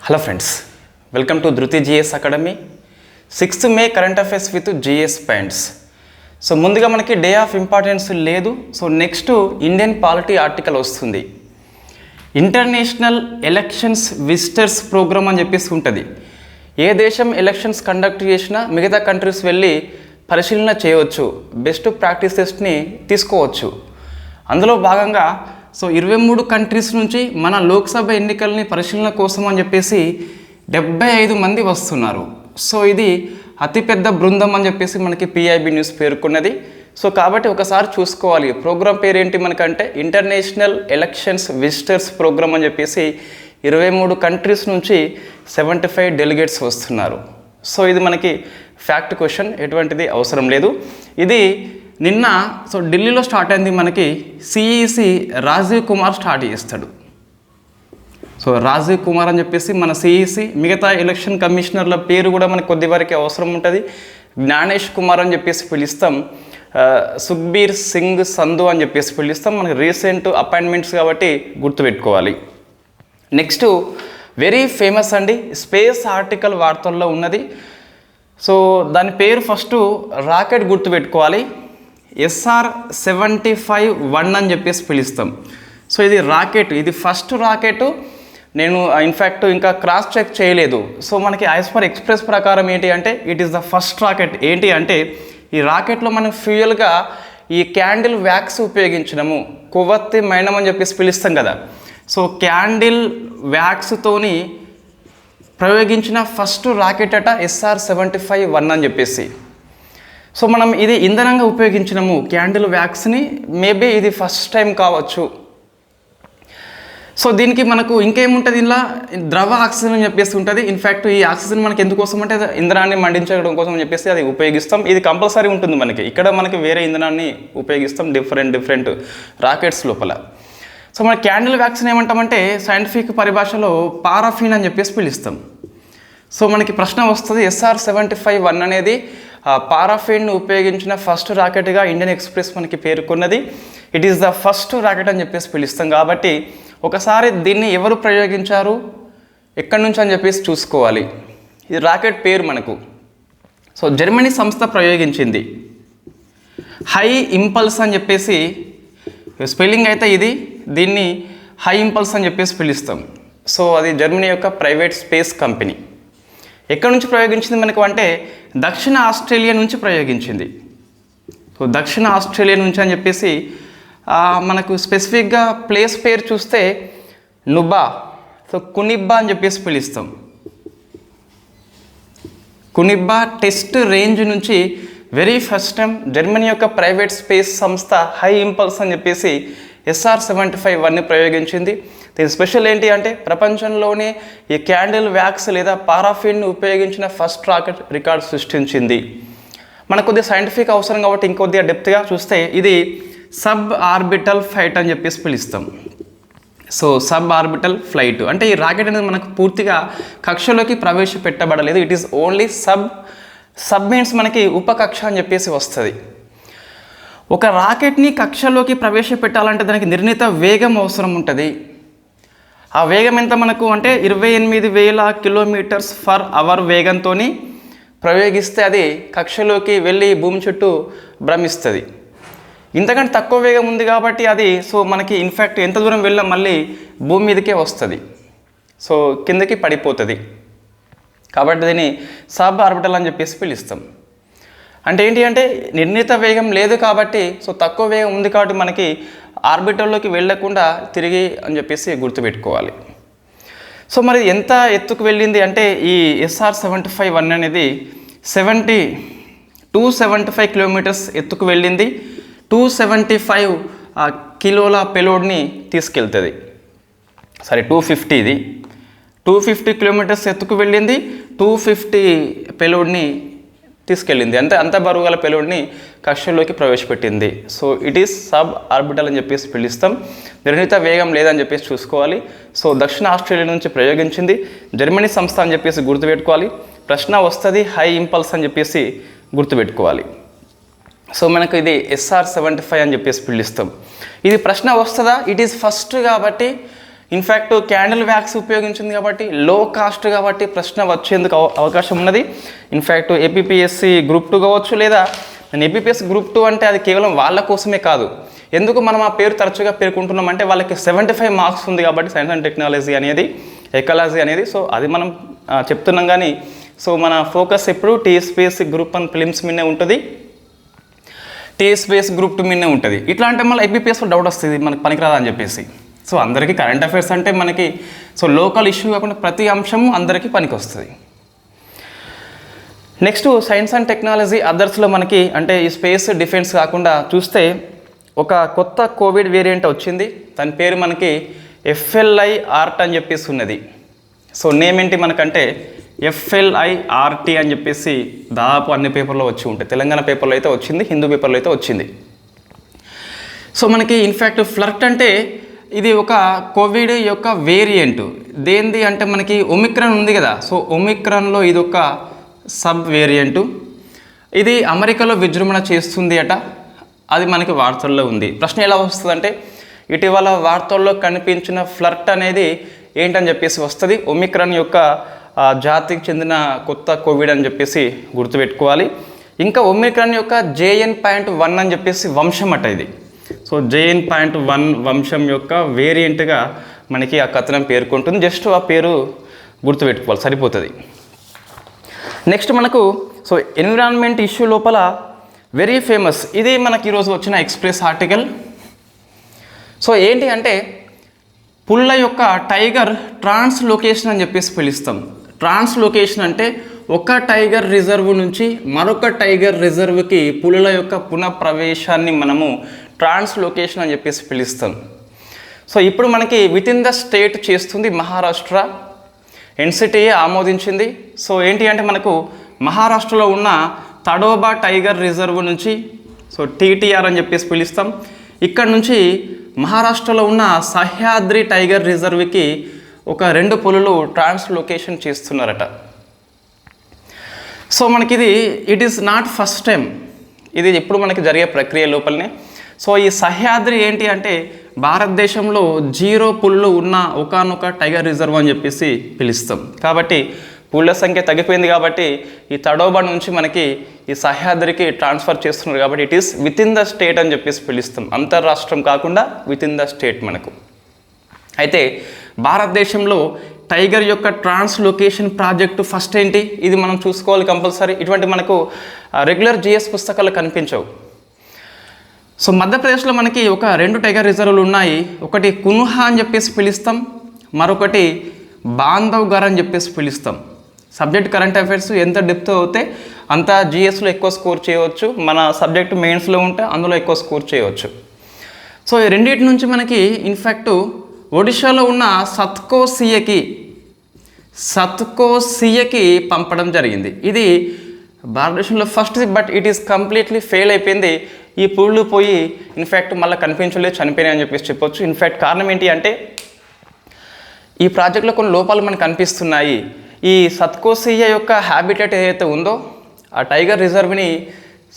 Hello friends, welcome to Dhruti GS academy. 6th May current affairs with GS points. So ముందుగా మనకి day of importance లేదు. So next Indian polity article వస్తుంది. International elections visitors programme అని చెప్పేసి ఉంటుంది. ఏ దేశం elections conduct చేసినా మిగతా కంట్రీస్ వెళ్ళి పరిశీలన చేయవచ్చు, బెస్ట్ ప్రాక్టీసెస్ని తీసుకోవచ్చు. అందులో భాగంగా 23 కంట్రీస్ నుంచి మన లోక్సభ ఎన్నికల్ని పరిశీలన కోసం అని చెప్పేసి 75 మంది వస్తున్నారు. సో ఇది అతిపెద్ద బృందం అని చెప్పేసి మనకి పిఐబి న్యూస్ పేర్కొన్నది. సో కాబట్టి ఒకసారి చూసుకోవాలి, ప్రోగ్రామ్ పేరేంటి మనకంటే ఇంటర్నేషనల్ ఎలక్షన్స్ విజిటర్స్ ప్రోగ్రామ్ అని చెప్పేసి 23 కంట్రీస్ నుంచి 75 డెలిగేట్స్ వస్తున్నారు. సో ఇది మనకి ఫ్యాక్ట్ క్వశ్చన్, ఎటువంటిది అవసరం లేదు. ఇది నిన్న ఢిల్లీలో స్టార్ట్ అయింది. మనకి సిఈసి రాజీవ్ కుమార్ స్టార్ట్ చేస్తాడు. సో రాజీవ్ కుమార్ అని చెప్పేసి మన సిఈసి, మిగతా ఎలక్షన్ కమిషనర్ల పేరు కూడా మనకి కొద్ది వరకు అవసరం ఉంటుంది. జ్ఞానేష్ కుమార్ అని చెప్పేసి పిలుస్తాం, సుఖ్బీర్ సింగ్ సంధు అని చెప్పేసి పిలుస్తాం. మనకి రీసెంట్ అపాయింట్మెంట్స్ కాబట్టి గుర్తుపెట్టుకోవాలి. నెక్స్ట్ వెరీ ఫేమస్ అండి, స్పేస్ ఆర్టికల్ వార్తల్లో ఉన్నది. సో దాని పేరు ఫస్ట్ రాకెట్ గుర్తుపెట్టుకోవాలి, SR-75-1 అని చెప్పేసి పిలుస్తాం. సో ఇది రాకెట్, ఇది ఫస్ట్ రాకెట్. నేను ఇన్ఫ్యాక్ట్ ఇంకా క్రాస్ చెక్ చేయలేదు. సో మనకి యాజ్ పర్ ఎక్స్ప్రెస్ ప్రకారం ఏంటి అంటే it is the first rocket. ఏంటి అంటే ఈ రాకెట్లో మనం ఫ్యూయల్గా ఈ క్యాండిల్ వ్యాక్స్ ఉపయోగించినాము, కొవ్వొత్తి మైనం అని చెప్పేసి పిలుస్తాం కదా. సో క్యాండిల్ వ్యాక్స్తోని ప్రయోగించిన ఫస్ట్ రాకెట్ అట SR-75-1 అని చెప్పేసి. సో మనం ఇది ఇంధనంగా ఉపయోగించినాము క్యాండిల్ వ్యాక్స్ని, మేబీ ఇది ఫస్ట్ టైం కావచ్చు. సో దీనికి మనకు ఇంకేముంటుంది, ఇలా ద్రవ ఆక్సిజన్ అని చెప్పేసి ఉంటుంది. ఇన్ఫ్యాక్ట్ ఈ ఆక్సిజన్ మనకి ఎందుకోసం అంటే ఇంధనాన్ని మండించడం కోసం అని చెప్పేసి అది ఉపయోగిస్తాం. ఇది కంపల్సరీ ఉంటుంది మనకి. ఇక్కడ మనకి వేరే ఇంధనాన్ని ఉపయోగిస్తాం డిఫరెంట్ రాకెట్స్ లోపల. సో మన క్యాండిల్ వ్యాక్సిన్ ఏమంటామంటే సైంటిఫిక్ పరిభాషలో పారాఫిన్ అని చెప్పేసి పిలుస్తాం. సో మనకి ప్రశ్న వస్తుంది, SR-75-1 అనేది పారాఫిన్ ఉపయోగించిన ఫస్ట్ రాకెట్గా ఇండియన్ ఎక్స్ప్రెస్ మనకి పేర్కొన్నది. It is the first rocket అని చెప్పేసి పిలుస్తాం. కాబట్టి ఒకసారి దీన్ని ఎవరు ప్రయోగించారు, ఎక్కడి నుంచి అని చెప్పేసి చూసుకోవాలి. ఇది రాకెట్ పేరు మనకు. సో జర్మనీ సంస్థ ప్రయోగించింది. హై ఇంపల్స్ అని చెప్పేసి స్పెల్లింగ్ అయితే ఇది, దీన్ని హై ఇంపల్స్ అని చెప్పేసి పిలుస్తాం. సో అది జర్మనీ యొక్క ప్రైవేట్ స్పేస్ కంపెనీ. ఎక్కడి నుంచి ప్రయోగించింది మనకు అంటే దక్షిణ ఆస్ట్రేలియా నుంచి ప్రయోగించింది. సో దక్షిణ ఆస్ట్రేలియా నుంచి అని చెప్పేసి మనకు స్పెసిఫిక్గా ప్లేస్ పేరు చూస్తే నుబా, సో కునిబ్బా అని చెప్పేసి పిలుస్తాం. కునిబ్బా టెస్ట్ రేంజ్ నుంచి వెరీ ఫస్ట్ టైం జర్మనీ యొక్క ప్రైవేట్ స్పేస్ సంస్థ హై ఇంపల్స్ అని చెప్పేసి SR-75-1ని ప్రయోగించింది. దీని స్పెషల్ ఏంటి అంటే ప్రపంచంలోనే ఈ క్యాండిల్ వ్యాక్స్ లేదా పారాఫిన్ని ఉపయోగించిన ఫస్ట్ రాకెట్ రికార్డ్ సృష్టించింది. మనకు కొద్దిగా సైంటిఫిక్ అవసరం కాబట్టి ఇంకొద్దిగా డెప్త్గా చూస్తే ఇది సబ్ ఆర్బిటల్ ఫ్లైట్ అని చెప్పేసి పిలుస్తాం. సో సబ్ ఆర్బిటల్ ఫ్లైట్ అంటే ఈ రాకెట్ అనేది మనకు పూర్తిగా కక్షలోకి ప్రవేశపెట్టబడలేదు. It is only sub means మనకి ఉపకక్ష అని చెప్పేసి వస్తుంది. ఒక రాకెట్ని కక్షలోకి ప్రవేశపెట్టాలంటే దానికి నిర్ణీత వేగం అవసరం ఉంటుంది. ఆ వేగం ఎంత మనకు అంటే 28,000 km/h వేగంతో ప్రయోగిస్తే అది కక్షలోకి వెళ్ళి భూమి చుట్టూ భ్రమిస్తుంది. ఇంతకంటే తక్కువ వేగం ఉంది కాబట్టి అది మనకి ఇన్ఫ్యాక్ట్ ఎంత దూరం వెళ్ళినా మళ్ళీ భూమి మీదకే వస్తుంది, సో కిందకి పడిపోతుంది. కాబట్టి దీన్ని సబ్ ఆర్బిటల్ అని చెప్పేసి పిలుస్తాం. అంటే ఏంటి అంటే నిర్ణీత వేగం లేదు కాబట్టి, సో తక్కువ వేగం ఉంది కాబట్టి మనకి ఆర్బిటల్లోకి వెళ్ళకుండా తిరిగి అని చెప్పేసి గుర్తుపెట్టుకోవాలి. సో మరి ఎంత ఎత్తుకు వెళ్ళింది అంటే ఈ SR-75-1 అనేది 275 కిలోమీటర్స్ ఎత్తుకు వెళ్ళింది. 275 కిలోల పెలోడ్ని తీసుకెళ్తుంది. 250, ఇది 250 కిలోమీటర్స్ ఎత్తుకు వెళ్ళింది, 250 పెలోడ్ని తీసుకెళ్ళింది. అంత బరువు గల పెలోడ్ని కక్షలోకి ప్రవేశపెట్టింది. So it is sub orbital అని చెప్పేసి పిలుస్తాం. నిర్ణీత వేగం లేదని చెప్పేసి చూసుకోవాలి. సో దక్షిణ ఆస్ట్రేలియా నుంచి ప్రయోగించింది, జర్మనీ సంస్థ అని చెప్పేసి గుర్తుపెట్టుకోవాలి. ప్రశ్న వస్తుంది హై ఇంపల్స్ అని చెప్పేసి గుర్తుపెట్టుకోవాలి. సో మనకు ఇది SR-75 అని చెప్పేసి పిలుస్తాం. ఇది ప్రశ్న వస్తుందా, ఇట్ ఈస్ ఫస్ట్ కాబట్టి ఇన్ఫ్యాక్ట్ క్యాండిల్ వ్యాక్స్ ఉపయోగించింది కాబట్టి లో కాస్ట్ కాబట్టి ప్రశ్న వచ్చేందుకు అవకాశం ఉన్నది. ఇన్ఫ్యాక్ట్ ఏపీపీఎస్సి గ్రూప్ 2 కావచ్చు, లేదా నేను ఏపీపీఎస్సి గ్రూప్ 2 అంటే అది కేవలం వాళ్ళ కోసమే కాదు. ఎందుకు మనం ఆ పేరు తరచుగా పేర్కొంటున్నాం అంటే వాళ్ళకి 75 మార్క్స్ ఉంది కాబట్టి సైన్స్ అండ్ టెక్నాలజీ అనేది, ఎకాలజీ అనేది. సో అది మనం చెప్తున్నాం. కానీ సో మన ఫోకస్ ఎప్పుడు టీఎస్పీఎస్సి గ్రూప్ 1 ప్రిలిమ్స్ మీదనే ఉంటుంది, టీఎస్పీఎస్సి గ్రూప్ 2 మీదనే ఉంటుంది. ఇట్లా అంటే మళ్ళీ ఐపీపీఎస్లో డౌట్ వస్తుంది మనకు పనికిరాదా అని చెప్పేసి. సో అందరికీ కరెంట్ అఫైర్స్ అంటే మనకి సో లోకల్ ఇష్యూ కాకుండా ప్రతి అంశము అందరికీ పనికి వస్తుంది. నెక్స్ట్ సైన్స్ అండ్ టెక్నాలజీ అదర్స్లో మనకి అంటే ఈ స్పేస్ డిఫెన్స్ కాకుండా చూస్తే ఒక కొత్త కోవిడ్ వేరియంట్ వచ్చింది. దాని పేరు మనకి FLIRT అని చెప్పేసి ఉన్నది. సో నేమ్ ఏంటి మనకంటే FLIRT అని చెప్పేసి దాదాపు అన్ని పేపర్లో వచ్చి ఉంటాయి. తెలంగాణ పేపర్లో అయితే వచ్చింది, హిందూ పేపర్లో అయితే వచ్చింది. సో మనకి ఇన్ఫ్యాక్ట్ ఫ్లర్ట్ అంటే ఇది ఒక కోవిడ్ యొక్క వేరియంట్. దేంది అంటే మనకి ఒమిక్రాన్ ఉంది కదా, సో ఒమిక్రాన్లో ఇది ఒక సబ్ వేరియంటు. ఇది అమెరికాలో విజృంభణ చేస్తుంది అట, అది మనకి వార్తల్లో ఉంది. ప్రశ్న ఎలా వస్తుందంటే ఇటీవల వార్తల్లో కనిపించిన ఫ్లర్ట్ అనేది ఏంటని చెప్పేసి వస్తుంది. ఒమిక్రాన్ యొక్క జాతికి చెందిన కొత్త కోవిడ్ అని చెప్పేసి గుర్తుపెట్టుకోవాలి. ఇంకా ఒమిక్రాన్ యొక్క JN.1 అని చెప్పేసి వంశం అట ఇది. సో JN.1 వంశం యొక్క వేరియంట్గా మనకి ఆ కథనం పేర్కొంటుంది. జస్ట్ ఆ పేరు గుర్తుపెట్టుకోవాలి సరిపోతుంది. నెక్స్ట్ మనకు సో ఎన్విరాన్మెంట్ ఇష్యూ లోపల వెరీ ఫేమస్ ఇది మనకి ఈరోజు వచ్చిన ఎక్స్ప్రెస్ ఆర్టికల్. సో ఏంటి అంటే పుల్ల యొక్క టైగర్ ట్రాన్స్లోకేషన్ అని చెప్పేసి పిలుస్తాం. ట్రాన్స్లోకేషన్ అంటే ఒక టైగర్ రిజర్వ్ నుంచి మరొక టైగర్ రిజర్వ్కి పులుల యొక్క పునఃప్రవేశాన్ని మనము ట్రాన్స్లోకేషన్ అని చెప్పేసి పిలుస్తాం. సో ఇప్పుడు మనకి విత్ ఇన్ ద స్టేట్ చేస్తుంది మహారాష్ట్ర, NCTA ఆమోదించింది. సో ఏంటి అంటే మనకు మహారాష్ట్రలో ఉన్న తడోబా టైగర్ రిజర్వ్ నుంచి సో TTR అని చెప్పేసి పిలుస్తాం. ఇక్కడ నుంచి మహారాష్ట్రలో ఉన్న సహ్యాద్రి టైగర్ రిజర్వ్కి ఒక 2 పులులు ట్రాన్స్లోకేషన్ చేస్తున్నారట. సో మనకిది it is not first time, ఇది ఎప్పుడు మనకి జరిగే ప్రక్రియ లోపలనే. సో ఈ సహ్యాద్రి ఏంటి అంటే భారతదేశంలో 0 పులులు ఉన్న ఒకానొక టైగర్ రిజర్వ్ అని చెప్పేసి పిలుస్తాం. కాబట్టి పులుల సంఖ్య తగ్గిపోయింది కాబట్టి ఈ తడోబా నుంచి మనకి ఈ సహ్యాద్రికి ట్రాన్స్ఫర్ చేస్తున్నారు కాబట్టి it is with in the state అని చెప్పేసి పిలుస్తాం. అంతర్రాష్ట్రం కాకుండా విత్ ఇన్ ద స్టేట్ మనకు. అయితే భారతదేశంలో టైగర్ యొక్క ట్రాన్స్లోకేషన్ ప్రాజెక్టు ఫస్ట్ ఏంటి ఇది మనం చూసుకోవాలి కంపల్సరీ. ఇటువంటి మనకు రెగ్యులర్ GS పుస్తకాలు కనిపించవు. సో మధ్యప్రదేశ్లో మనకి ఒక 2 టైగర్ రిజర్వులు ఉన్నాయి. ఒకటి కున్హా అని చెప్పేసి పిలుస్తాం, మరొకటి బాంధవ్గర్ అని చెప్పేసి పిలుస్తాం. సబ్జెక్ట్ కరెంట్ అఫైర్స్ ఎంత డెప్త్ అవుతే అంత GSలో ఎక్కువ స్కోర్ చేయవచ్చు, మన సబ్జెక్ట్ మెయిన్స్లో ఉంటే అందులో ఎక్కువ స్కోర్ చేయవచ్చు. సో ఈ రెండింటి నుంచి మనకి ఇన్ఫ్యాక్ట్ ఒడిశాలో ఉన్న సత్కోసియకి పంపడం జరిగింది. ఇది భారతదేశంలో first, but it is completely fail అయిపోయింది. ఈ పుళ్ళు పోయి ఇన్ఫ్యాక్ట్ మళ్ళీ కనిపించలేదు, చనిపోయినాయి అని చెప్పేసి చెప్పొచ్చు. ఇన్ఫ్యాక్ట్ కారణం ఏంటి అంటే ఈ ప్రాజెక్ట్లో కొన్ని లోపాలు మనకు కనిపిస్తున్నాయి. ఈ సత్కోసియ యొక్క హ్యాబిటేట్ ఏదైతే ఉందో ఆ టైగర్ రిజర్వ్ని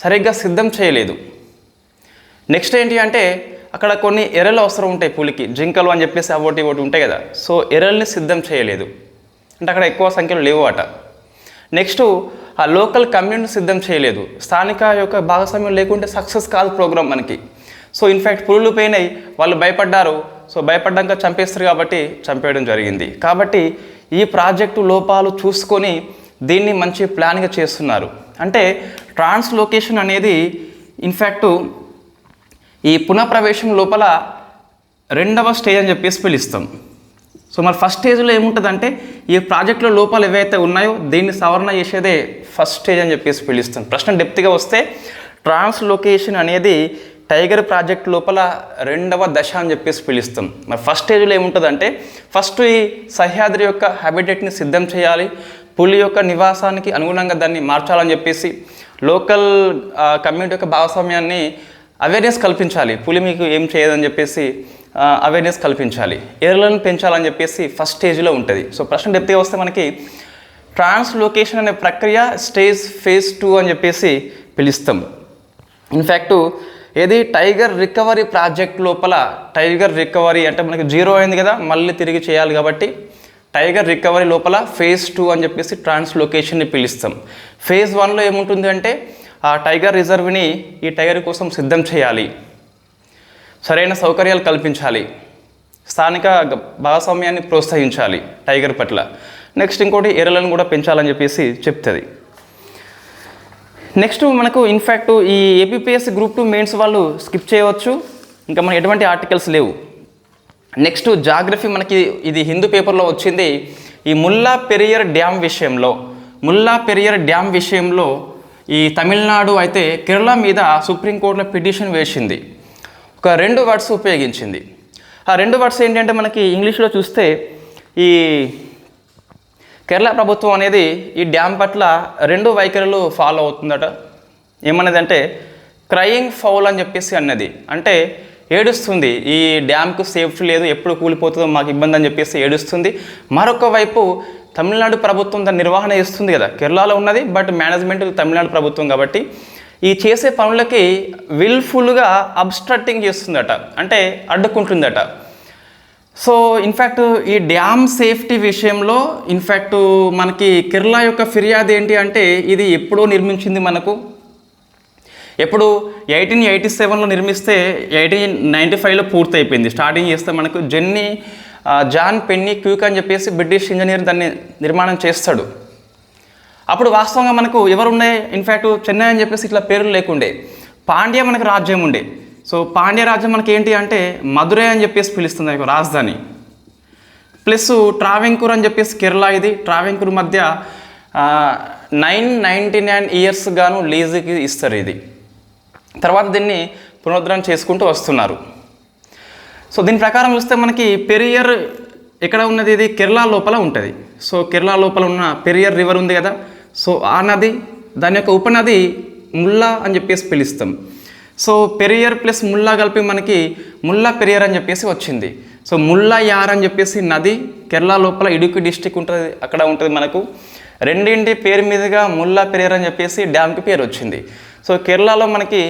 సరిగ్గా సిద్ధం చేయలేదు. నెక్స్ట్ ఏంటి అంటే అక్కడ కొన్ని ఎరలు అవసరం ఉంటాయి పులికి, జింకలు అని చెప్పేసి ఒకటి ఉంటాయి కదా. సో ఎరల్ని సిద్ధం చేయలేదు అంటే అక్కడ ఎక్కువ సంఖ్యలో లేవు అట. నెక్స్ట్ ఆ లోకల్ కమ్యూనిటీ సిద్ధం చేయలేదు. స్థానిక యొక్క భాగస్వామ్యం లేకుంటే సక్సెస్ కాదు ప్రోగ్రామ్ మనకి. సో ఇన్ఫ్యాక్ట్ పులులు పోయినాయి, వాళ్ళు భయపడ్డారు. సో భయపడ్డాక చంపేస్తారు కాబట్టి చంపేయడం జరిగింది. కాబట్టి ఈ ప్రాజెక్టు లోపాలు చూసుకొని దీన్ని మంచి ప్లాన్గా చేస్తున్నారు. అంటే ట్రాన్స్లోకేషన్ అనేది ఇన్ఫ్యాక్టు ఈ పునఃప్రవేశం లోపల 2వ స్టేజ్ అని చెప్పేసి పిలుస్తాం. సో మరి ఫస్ట్ స్టేజ్లో ఏముంటుందంటే ఈ ప్రాజెక్టులో లోపాలు ఏవైతే ఉన్నాయో దీన్ని సవరణ చేసేదే ఫస్ట్ స్టేజ్ అని చెప్పేసి పిలుస్తాం. ప్రశ్న డెప్త్గా వస్తే ట్రాన్స్లోకేషన్ అనేది టైగర్ ప్రాజెక్ట్ లోపల 2వ దశ అని చెప్పేసి పిలుస్తాం. మరి ఫస్ట్ స్టేజ్లో ఏముంటుందంటే ఫస్ట్ ఈ సహ్యాద్రి యొక్క హ్యాబిటేట్ని సిద్ధం చేయాలి, పులి యొక్క నివాసానికి అనుగుణంగా దాన్ని మార్చాలని చెప్పేసి లోకల్ కమ్యూనిటీ యొక్క భాగస్వామ్యాన్ని అవేర్నెస్ కల్పించాలి. పులి మీకు ఏం చేయదని చెప్పేసి అవేర్నెస్ కల్పించాలి, ఎర్రలను పెంచాలని చెప్పేసి ఫస్ట్ స్టేజ్లో ఉంటుంది. సో ప్రశ్న డెప్త్గా వస్తే మనకి ట్రాన్స్లోకేషన్ అనే ప్రక్రియ ఫేజ్ 2 అని చెప్పేసి పిలుస్తాం. ఇన్ఫ్యాక్టు ఏది టైగర్ రికవరీ ప్రాజెక్ట్ లోపల టైగర్ రికవరీ అంటే మనకి 0 అయింది కదా, మళ్ళీ తిరిగి చేయాలి కాబట్టి టైగర్ రికవరీ లోపల ఫేజ్ 2 అని చెప్పేసి ట్రాన్స్లోకేషన్ని పిలుస్తాం. ఫేజ్ 1లో ఏముంటుంది అంటే ఆ టైగర్ రిజర్వ్ని ఈ టైగర్ కోసం సిద్ధం చేయాలి, సరైన సౌకర్యాలు కల్పించాలి, స్థానిక భాగస్వామ్యాన్ని ప్రోత్సహించాలి టైగర్ పట్ల. నెక్స్ట్ ఇంకోటి ఎరలను కూడా పెంచాలని చెప్పేసి చెప్తుంది. నెక్స్ట్ మనకు ఇన్ఫ్యాక్ట్ ఈ ఏపీపీఎస్సీ గ్రూప్ 2 మెయిన్స్ వాళ్ళు స్కిప్ చేయవచ్చు, ఇంకా మనకి ఎటువంటి ఆర్టికల్స్ లేవు. నెక్స్ట్ జాగ్రఫీ మనకి ఇది హిందూ పేపర్లో వచ్చింది. ఈ ముల్లా పెరియార్ డ్యామ్ విషయంలో ఈ తమిళనాడు అయితే కేరళ మీద సుప్రీంకోర్టులో పిటిషన్ వేసింది. ఒక 2 వర్డ్స్ ఉపయోగించింది. ఆ 2 వర్డ్స్ ఏంటంటే మనకి ఇంగ్లీష్లో చూస్తే ఈ కేరళ ప్రభుత్వం అనేది ఈ డ్యామ్ పట్ల 2 వైఖరులు ఫాలో అవుతుందట. ఏమన్నదంటే క్రయింగ్ ఫౌల్ అని చెప్పేసి అన్నది, అంటే ఏడుస్తుంది, ఈ డ్యామ్కు సేఫ్టీ లేదు, ఎప్పుడు కూలిపోతుందో మాకు ఇబ్బంది అని చెప్పేసి ఏడుస్తుంది. మరొక వైపు తమిళనాడు ప్రభుత్వం దాని నిర్వహణ చేస్తుంది కదా, కేరళలో ఉన్నది బట్ మేనేజ్మెంట్ తమిళనాడు ప్రభుత్వం కాబట్టి ఈ చేసే పనులకి విల్ఫుల్గా అబ్స్ట్రక్టింగ్ చేస్తుందట, అంటే అడ్డుకుంటుందట. సో ఇన్ఫ్యాక్ట్ ఈ డ్యామ్ సేఫ్టీ విషయంలో ఇన్ఫ్యాక్ట్ మనకి కేరళ యొక్క ఫిర్యాదు ఏంటి అంటే ఇది ఎప్పుడో నిర్మించింది, మనకు ఎప్పుడు 1887లో నిర్మిస్తే 1895లో పూర్తి అయిపోయింది. స్టార్టింగ్ చేస్తే మనకు జాన్ పెన్నీ క్యూక్ అని చెప్పేసి బ్రిటిష్ ఇంజనీర్ దాన్ని నిర్మాణం చేస్తాడు. అప్పుడు వాస్తవంగా మనకు ఎవరున్నాయి, ఇన్ఫ్యాక్ట్ చెన్నై అని చెప్పేసి ఇట్లా పేర్లు లేకుండే, పాండ్య మనకు రాజ్యం ఉండే. సో పాండ్య రాజ్యం మనకి ఏంటి అంటే మధురై అని చెప్పేసి పిలుస్తుంది ఒక రాజధాని, ప్లస్ ట్రావెంకూర్ అని చెప్పేసి కేరళ. ఇది ట్రావెంకూర్ మధ్య 999 ఇయర్స్ గాను లీజుకి ఇస్తారు. ఇది తర్వాత దీన్ని పునరుద్ధరణ చేసుకుంటూ వస్తున్నారు. సో దీని ప్రకారం చూస్తే మనకి పెరియార్ ఎక్కడ ఉన్నది, ఇది కేరళ లోపల ఉంటుంది. సో కేరళ లోపల ఉన్న పెరియార్ రివర్ ఉంది కదా, సో ఆ నది దాని యొక్క ఉపనది ముల్లా అని చెప్పేసి పిలుస్తాం. సో పెరియార్ ప్లస్ ముల్లా కలిపి మనకి ముల్లా పెరియార్ అని చెప్పేసి వచ్చింది. సో ముల్లా యార్ అని చెప్పేసి నది కేరళ లోపల ఇడుక్కి డిస్టిక్ ఉంటుంది, అక్కడ ఉంటుంది. మనకు రెండింటి పేరు మీదుగా ముల్లా పెరియార్ అని చెప్పేసి డ్యామ్కి పేరు వచ్చింది. సో కేరళలో మనకి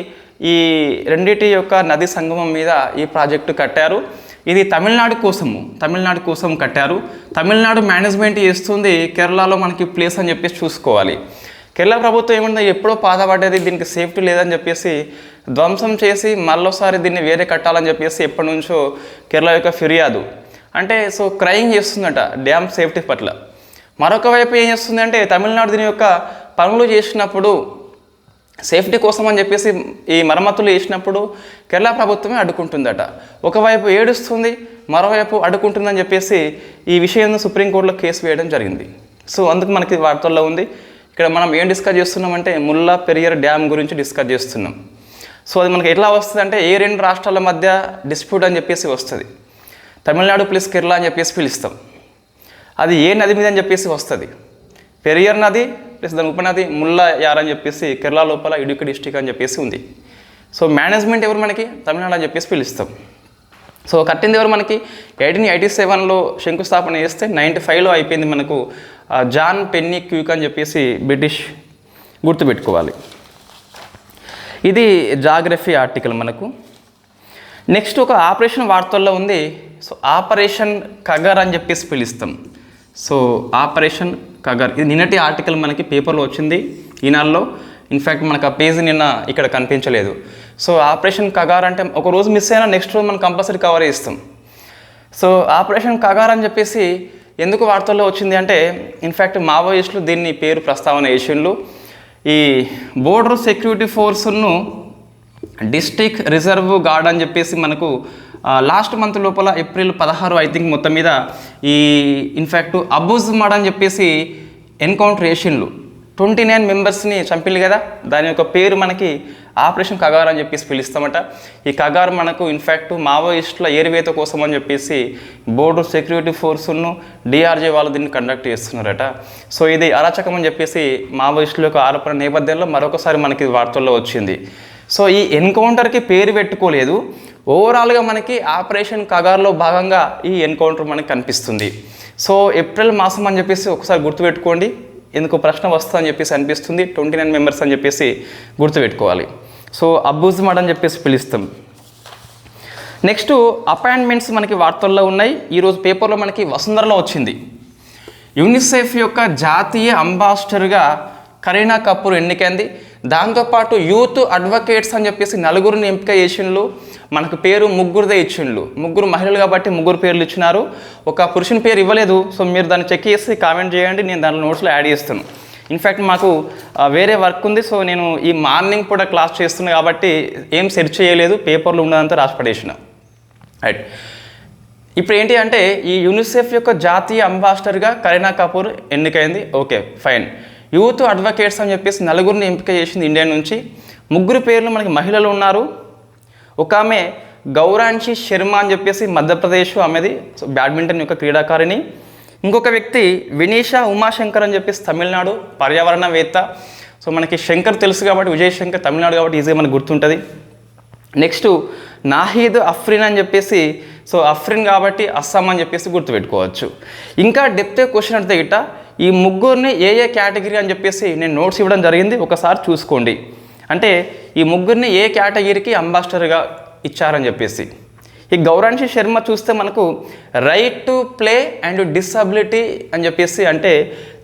ఈ రెండింటి యొక్క నది సంగమం మీద ఈ ప్రాజెక్టు కట్టారు. ఇది తమిళనాడు కోసం కట్టారు. తమిళనాడు మేనేజ్మెంట్ చేస్తుంది, కేరళలో మనకి ప్లేస్ అని చెప్పేసి చూసుకోవాలి. కేరళ ప్రభుత్వం ఏమన్నా ఎప్పుడో పాతపడ్డది, దీనికి సేఫ్టీ లేదని చెప్పేసి ధ్వంసం చేసి మళ్ళీసారి దీన్ని వేరే కట్టాలని చెప్పేసి ఎప్పటి నుంచో కేరళ యొక్క ఫిర్యాదు, అంటే సో క్రయింగ్ చేస్తుందట డ్యామ్ సేఫ్టీ పట్ల. మరొక వైపు ఏం చేస్తుంది అంటే తమిళనాడు దీని యొక్క పనులు చేసినప్పుడు సేఫ్టీ కోసం అని చెప్పేసి ఈ మరమ్మతులు చేసినప్పుడు కేరళ ప్రభుత్వమే అడ్డుకుంటుందట. ఒకవైపు ఏడుస్తుంది, మరోవైపు అడ్డుకుంటుందని చెప్పేసి ఈ విషయాన్ని సుప్రీంకోర్టులో కేసు వేయడం జరిగింది. సో అందుకు మనకి వార్తల్లో ఉంది. ఇక్కడ మనం ఏం డిస్కస్ చేస్తున్నామంటే ముల్లా పెరియార్ డ్యామ్ గురించి డిస్కస్ చేస్తున్నాం. సో అది మనకి ఎట్లా వస్తుంది అంటే ఏ 2 రాష్ట్రాల మధ్య డిస్ప్యూట్ అని చెప్పేసి వస్తుంది. తమిళనాడు ప్లస్ కేరళ అని చెప్పేసి పిలుస్తాం. అది ఏ నది మీద అని చెప్పేసి వస్తుంది, పెరియార్ నది ప్లస్ దాని ఉపనది ముల్లా యార్ అని చెప్పేసి కేరళ లోపల ఇడుక్కి డిస్టిక్ అని చెప్పేసి ఉంది. సో మేనేజ్మెంట్ ఎవరు మనకి తమిళనాడు అని చెప్పేసి పిలుస్తాం. సో కట్టింది ఎవరు మనకి 1887లో శంకుస్థాపన చేస్తే 95లో అయిపోయింది మనకు జాన్ పెన్నీ క్యూక్ అని చెప్పేసి బ్రిటిష్ గుర్తుపెట్టుకోవాలి. ఇది జాగ్రఫీ ఆర్టికల్ మనకు. నెక్స్ట్ ఒక ఆపరేషన్ వార్తల్లో ఉంది. సో ఆపరేషన్ కగర్ అని చెప్పేసి పిలుస్తాం. సో ఆపరేషన్ కగర్ ఇది నిన్నటి ఆర్టికల్ మనకి పేపర్లో వచ్చింది ఈనాడులో. ఇన్ఫ్యాక్ట్ మనకు ఆ పేజీ నిన్న ఇక్కడ కనిపించలేదు. సో ఆపరేషన్ కగార్ అంటే ఒక రోజు మిస్ అయినా నెక్స్ట్ రోజు మనం కంపల్సరీ కవర్ చేస్తాం. సో ఆపరేషన్ కగార్ అని చెప్పేసి ఎందుకు వార్తల్లో వచ్చింది అంటే ఇన్ఫ్యాక్ట్ మావోయిస్టులు దీన్ని పేరు ప్రస్తావన చేసిండ్రు. ఈ బోర్డర్ సెక్యూరిటీ ఫోర్స్ను డిస్ట్రిక్ట్ రిజర్వ్ గార్డ్ అని చెప్పేసి మనకు లాస్ట్ మంత్ లోపల ఏప్రిల్ 16 ఐ థింక్ మొత్తం మీద ఈ ఇన్ఫ్యాక్ట్ అబూజ్మాడ్ అని చెప్పేసి ఎన్కౌంటర్ చేసిండ్రు. 29 మెంబర్స్ని చంపిల్లు కదా, దాని యొక్క పేరు మనకి ఆపరేషన్ కగార్ అని చెప్పేసి పిలుస్తామట. ఈ కగార్ మనకు ఇన్ఫ్యాక్ట్ మావోయిస్టుల ఏరివేత కోసం అని చెప్పేసి బోర్డర్ సెక్యూరిటీ ఫోర్స్ను డిఆర్జీ వాళ్ళు దీన్ని కండక్ట్ చేస్తున్నారట. సో ఇది అరాచకం అని చెప్పేసి మావోయిస్టుల యొక్క ఆరోపణ నేపథ్యంలో మరొకసారి మనకి వార్తల్లో వచ్చింది. సో ఈ ఎన్కౌంటర్కి పేరు పెట్టుకోలేదు, ఓవరాల్గా మనకి ఆపరేషన్ కగార్లో భాగంగా ఈ ఎన్కౌంటర్ మనకి కనిపిస్తుంది. సో ఏప్రిల్ మాసం అని చెప్పేసి ఒకసారి గుర్తుపెట్టుకోండి, ఎందుకు ప్రశ్న వస్తుందని చెప్పేసి అనిపిస్తుంది. 29 మెంబర్స్ అని చెప్పేసి గుర్తుపెట్టుకోవాలి. సో అబూజ్మడ్ అని చెప్పేసి పిలుస్తాం. నెక్స్ట్ అపాయింట్మెంట్స్ మనకి వార్తల్లో ఉన్నాయి. ఈరోజు పేపర్లో మనకి వసుంధరలో వచ్చింది. యూనిసెఫ్ యొక్క జాతీయ అంబాసిడర్గా కరీనా కపూర్ ఎన్నికైంది. దాంతోపాటు యూత్ అడ్వకేట్స్ అని చెప్పేసి 4 ఎంపిక చేసిండ్రు. మనకు పేరు ముగ్గురుదే ఇచ్చిండ్రు. 3 మహిళలు కాబట్టి 3 పేర్లు ఇచ్చినారు. ఒక పురుషుని పేరు ఇవ్వలేదు. సో మీరు దాన్ని చెక్ చేసి కామెంట్ చేయండి, నేను దాంట్లో నోట్స్లో యాడ్ చేస్తాను. ఇన్ఫ్యాక్ట్ మాకు వేరే వర్క్ ఉంది. సో నేను ఈ మార్నింగ్ కూడా క్లాస్ చేస్తున్నాను కాబట్టి ఏం సెర్చ్ చేయలేదు, పేపర్లో ఉన్నదంతా రాసి పడేసిన. రైట్, ఇప్పుడు ఏంటి అంటే ఈ యూనిసెఫ్ యొక్క జాతీయ అంబాసిడర్గా కరీనా కపూర్ ఎన్నికైంది. Okay fine. యూత్ అడ్వకేట్స్ అని చెప్పేసి 4 ఎంపిక చేసింది ఇండియా నుంచి. 3 పేర్లు మనకి మహిళలు ఉన్నారు. ఒక ఆమె గౌరాంశి శర్మ అని చెప్పేసి మధ్యప్రదేశ్, ఆమెది బ్యాడ్మింటన్ యొక్క క్రీడాకారిణి. ఇంకొక వ్యక్తి వినీషా ఉమాశంకర్ అని చెప్పేసి తమిళనాడు, పర్యావరణవేత్త. సో మనకి శంకర్ తెలుసు కాబట్టి, విజయ్ శంకర్ తమిళనాడు కాబట్టి ఈజీగా మనకు గుర్తుంటుంది. నెక్స్ట్ నాహీద్ అఫ్రిన్ అని చెప్పేసి, సో అఫ్రిన్ కాబట్టి అస్సాం అని చెప్పేసి గుర్తుపెట్టుకోవచ్చు. ఇంకా డెప్త్ క్వశ్చన్ అంటే గిట్ట ఈ 3 ఏ కేటగిరీ అని చెప్పేసి నేను నోట్స్ ఇవ్వడం జరిగింది, ఒకసారి చూసుకోండి. అంటే ఈ 3 ఏ కేటగిరీకి అంబాసిడర్గా ఇచ్చారని చెప్పేసి. ఈ గౌరాంశి శర్మ చూస్తే మనకు right to play and disability అని చెప్పేసి, అంటే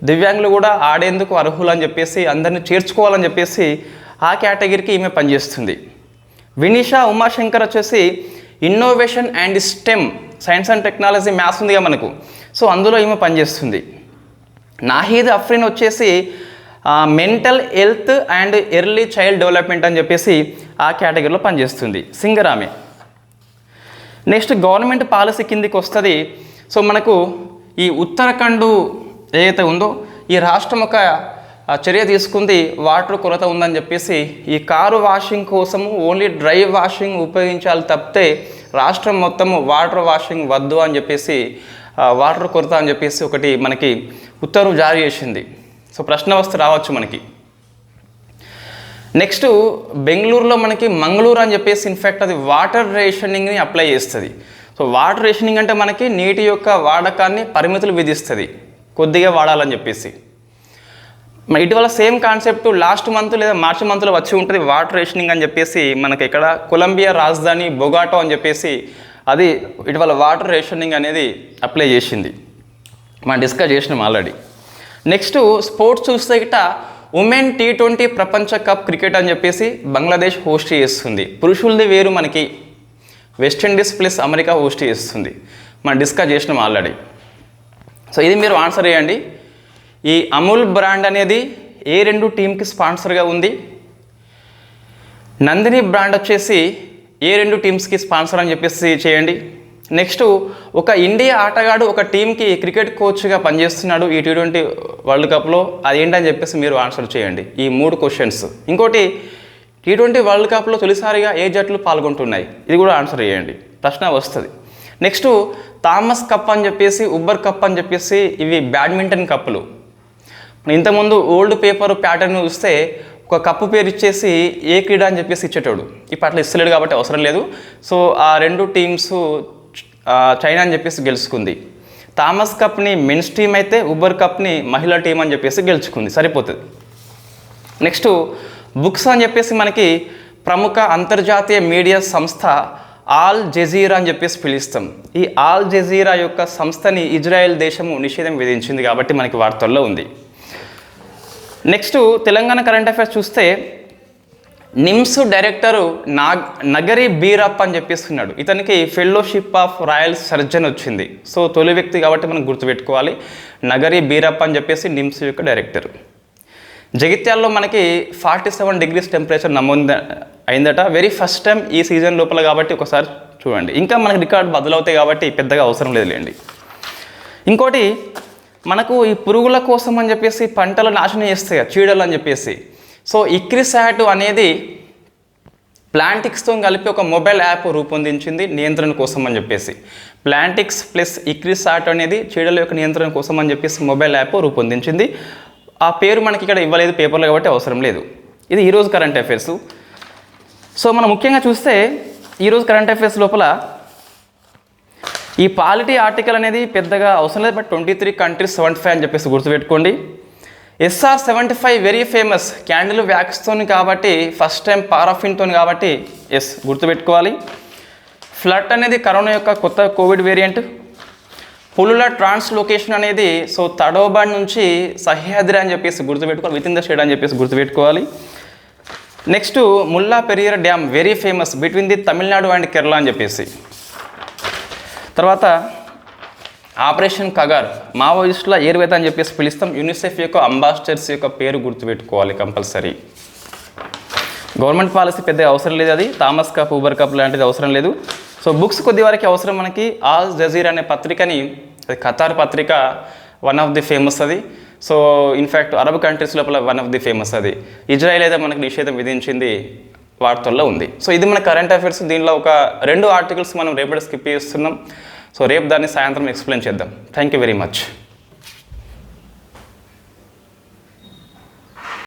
దివ్యాంగులు కూడా ఆడేందుకు అర్హులు అని చెప్పేసి, అందరినీ చేర్చుకోవాలని చెప్పేసి ఆ కేటగిరీకి ఈమె పనిచేస్తుంది. వినీషా ఉమాశంకర్ వచ్చేసి innovation and stem, science and technology, maths ఉందిగా మనకు, సో అందులో ఈమె పనిచేస్తుంది. నాహీద్ అఫ్రిన్ వచ్చేసి mental health and early child development అని చెప్పేసి ఆ కేటగిరీలో పనిచేస్తుంది. సింగర్ ఆమె. నెక్స్ట్ గవర్నమెంట్ పాలసీ కిందికి వస్తుంది. సో మనకు ఈ ఉత్తరాఖండ్ ఏదైతే ఉందో ఈ రాష్ట్రం ఒక చర్య తీసుకుంది, వాటర్ కొరత ఉందని చెప్పేసి ఈ కారు వాషింగ్ కోసము ఓన్లీ డ్రై వాషింగ్ ఉపయోగించాలి తప్పితే రాష్ట్రం మొత్తము వాటర్ వాషింగ్ వద్దు అని చెప్పేసి, వాటర్ కొరత అని చెప్పేసి ఒకటి మనకి ఉత్తర్వు జారీ చేసింది. సో ప్రశ్న వస్తే రావచ్చు మనకి. నెక్స్ట్ బెంగళూరులో మనకి మంగళూరు అని చెప్పేసి ఇన్ఫ్యాక్ట్ అది వాటర్ రేషనింగ్ని అప్లై చేస్తుంది. సో వాటర్ రేషనింగ్ అంటే మనకి నీటి యొక్క వాడకాన్ని పరిమితులు విధిస్తుంది, కొద్దిగా వాడాలని చెప్పేసి. ఇటీవల సేమ్ కాన్సెప్ట్ లాస్ట్ మంత్ లేదా మార్చి మంత్లో వచ్చి ఉంటుంది, వాటర్ రేషనింగ్ అని చెప్పేసి. మనకి ఇక్కడ కొలంబియా రాజధాని బొగాటో అని చెప్పేసి అది ఇటీవల వాటర్ రేషనింగ్ అనేది అప్లై చేసింది. మనం డిస్కస్ చేసినాం ఆల్రెడీ. నెక్స్ట్ స్పోర్ట్స్ చూస్తే గిట్ట ఉమెన్ T20 ప్రపంచ కప్ క్రికెట్ అని చెప్పేసి బంగ్లాదేశ్ హోస్ట్ చేస్తుంది. పురుషులది వేరు, మనకి వెస్టిండీస్ ప్లస్ అమెరికా హోస్ట్ చేస్తుంది. మనం డిస్కస్ చేసినాం ఆల్రెడీ. సో ఇది మీరు ఆన్సర్ చేయండి. ఈ అమూల్ బ్రాండ్ అనేది ఏ 2 టీంకి స్పాన్సర్గా ఉంది? నందిని బ్రాండ్ వచ్చేసి ఏ 2 టీమ్స్కి స్పాన్సర్ అని చెప్పేసి చేయండి. నెక్స్ట్ ఒక ఇండియా ఆటగాడు ఒక టీంకి క్రికెట్ కోచ్గా పనిచేస్తున్నాడు ఈ T20 వరల్డ్ కప్లో, అదేంటని చెప్పేసి మీరు ఆన్సర్ చేయండి. ఈ 3 క్వశ్చన్స్. ఇంకోటి T20 వరల్డ్ కప్లో తొలిసారిగా ఏ జట్లు పాల్గొంటున్నాయి, ఇది కూడా ఆన్సర్ చేయండి, ప్రశ్న వస్తుంది. నెక్స్ట్ థామస్ కప్ అని చెప్పేసి, ఉబ్బర్ కప్ అని చెప్పేసి ఇవి బ్యాడ్మింటన్ కప్పులు. ఇంతకుముందు ఓల్డ్ పేపర్ ప్యాటర్న్ చూస్తే ఒక కప్పు పేరు ఇచ్చేసి ఏ క్రీడ అని చెప్పేసి ఇచ్చేటోడు. ఇప్పుడు అట్లా ఇస్తలేడు కాబట్టి అవసరం లేదు. సో ఆ 2 టీమ్స్ చైనా అని చెప్పేసి గెలుచుకుంది. థామస్ కప్ని మెన్స్ టీం అయితే ఉబర్ కప్ని మహిళా టీం అని చెప్పేసి గెలుచుకుంది, సరిపోతుంది. నెక్స్ట్ బుక్స్ అని చెప్పేసి మనకి ప్రముఖ అంతర్జాతీయ మీడియా సంస్థ ఆల్ జజీరా అని చెప్పేసి పిలుస్తాం. ఈ ఆల్ జజీరా యొక్క సంస్థని ఇజ్రాయెల్ దేశము నిషేధం విధించింది కాబట్టి మనకి వార్తల్లో ఉంది. నెక్స్ట్ తెలంగాణ కరెంట్ అఫైర్స్ చూస్తే నిమ్స్ డైరెక్టరు నగరి బీరప్ప అని చెప్పేస్తున్నాడు. ఇతనికి ఫెలోషిప్ ఆఫ్ రాయల్ సర్జన్ వచ్చింది. సో తొలి వ్యక్తి కాబట్టి మనం గుర్తుపెట్టుకోవాలి, నగరి బీరప్ప అని చెప్పేసి నిమ్స్ యొక్క డైరెక్టర్. జగిత్యాల్లో మనకి 47 degrees టెంపరేచర్ నమోదు అయిందట, వెరీ ఫస్ట్ టైం ఈ సీజన్ లోపల కాబట్టి ఒకసారి చూడండి. ఇంకా మనకి రికార్డు బదులవుతాయి కాబట్టి పెద్దగా అవసరం లేదులేండి. ఇంకోటి మనకు ఈ పురుగుల కోసం అని చెప్పేసి పంటలు నాశనం చేస్తాయి చీడలు అని చెప్పేసి. సో ఇక్రిసాట్ అనేది ప్లాంటిక్స్తో కలిపి ఒక మొబైల్ యాప్ రూపొందించింది నియంత్రణ కోసం అని చెప్పేసి. ప్లాంటిక్స్ ప్లస్ ఇక్రిసాట్ అనేది చీడల యొక్క నియంత్రణ కోసం అని చెప్పేసి మొబైల్ యాప్ రూపొందించింది. ఆ పేరు మనకి ఇక్కడ ఇవ్వలేదు పేపర్లో కాబట్టి అవసరం లేదు. ఇది ఈరోజు కరెంట్ అఫైర్స్. సో మనం ముఖ్యంగా చూస్తే ఈరోజు కరెంట్ అఫైర్స్ లోపల ఈ పాలిటీ ఆర్టికల్ అనేది పెద్దగా అవసరం లేదు, బట్ 23 countries 75 అని చెప్పేసి గుర్తుపెట్టుకోండి. SR-75 వెరీ ఫేమస్, క్యాండిల్ వ్యాక్స్తోని కాబట్టి, ఫస్ట్ టైం పారాఫిన్తో కాబట్టి ఎస్ గుర్తుపెట్టుకోవాలి. ఫ్లట్ అనేది కరోనా యొక్క కొత్త కోవిడ్ వేరియంట్. పులుల ట్రాన్స్లోకేషన్ అనేది సో తడోబాడ్ నుంచి సహ్యాద్రి అని చెప్పేసి గుర్తుపెట్టుకోవాలి, విత్ ఇన్ ద స్టేట్ అని చెప్పేసి గుర్తుపెట్టుకోవాలి. Next Mullaperiyar dam very famous between the Tamil Nadu and Kerala అని చెప్పేసి. తర్వాత ఆపరేషన్ కగార్, మావోయిస్టుల ఏరువేత అని చెప్పేసి పిలుస్తాం. యూనిసెఫ్ యొక్క అంబాసిడర్స్ యొక్క పేరు గుర్తుపెట్టుకోవాలి కంపల్సరీ. గవర్నమెంట్ పాలసీ పెద్ద అవసరం లేదు, అది థామస్ కప్ ఊబర్ కప్ లాంటిది అవసరం లేదు. సో బుక్స్ కొద్ది వరకు అవసరం మనకి. ఆల్ జజీరా అనే పత్రికని, అది ఖతార్ పత్రిక, వన్ ఆఫ్ ది ఫేమస్ అది. సో ఇన్ఫ్యాక్ట్ అరబ్ కంట్రీస్ లోపల వన్ ఆఫ్ ది ఫేమస్ అది. ఇజ్రాయెల్ అయితే మనకి నిషేధం విధించింది, వార్తల్లో ఉంది. సో ఇది మన కరెంట్ అఫైర్స్. దీనిలో ఒక 2 ఆర్టికల్స్ మనం రేపటి స్కిప్ చేస్తున్నాం. సో రేపు దాన్ని సాయంత్రం ఎక్స్ప్లెయిన్ చేద్దాం. Thank you very much.